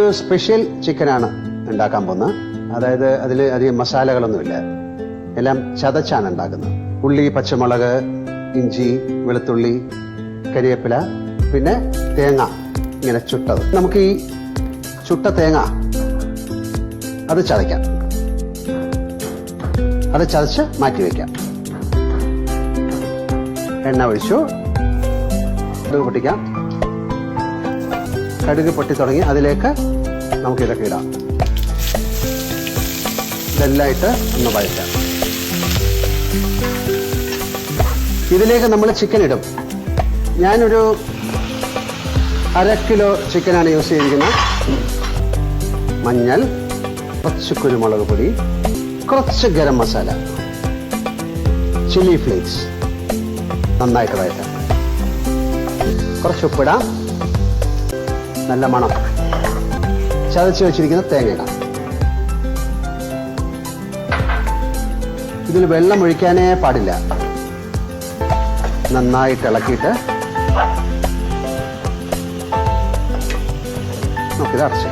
ഒരു സ്പെഷ്യൽ ചിക്കനാണ് ഉണ്ടാക്കാൻ പോകുന്നത്. അതായത് അതിൽ അധികം മസാലകളൊന്നുമില്ല, എല്ലാം ചതച്ചാണ് ഉണ്ടാക്കുന്നത്. ഉള്ളി, പച്ചമുളക്, ഇഞ്ചി, വെളുത്തുള്ളി, കരിവേപ്പില, പിന്നെ തേങ്ങ ഇങ്ങനെ ചുട്ടത്. നമുക്ക് ഈ ചുട്ട തേങ്ങ അത് ചതയ്ക്കാം, അത് ചതച്ച് മാറ്റി വയ്ക്കാം. എണ്ണ ഒഴിച്ചു, കടുക് പൊട്ടിക്കാം. കടുക് പൊട്ടി തുടങ്ങി അതിലേക്ക് നമുക്ക് ഇതൊക്കെ ഇടാം. ഇതെല്ലാം ഇട്ട് ഒന്ന് വഴറ്റാം. ഇതിലേക്ക് നമ്മൾ ചിക്കൻ ഇടും. ഞാനൊരു 1/2 കിലോ ചിക്കനാണ് യൂസ് ചെയ്തിരിക്കുന്നത്. മഞ്ഞൾ, കുറച്ച് കുരുമുളക് പൊടി, കുറച്ച് ഗരം മസാല, ചില്ലി ഫ്ലേക്സ്, നന്നായിട്ട് വഴറ്റാം. കുറച്ച് ഉപ്പിടാം, നല്ല മണം. ചതച്ച് വെച്ചിരിക്കുന്ന തേങ്ങ ഇടാം. ഇതിൽ വെള്ളം ഒഴിക്കാനേ പാടില്ല. നന്നായിട്ട് ഇളക്കിയിട്ട് നമുക്കിത് അടച്ചു.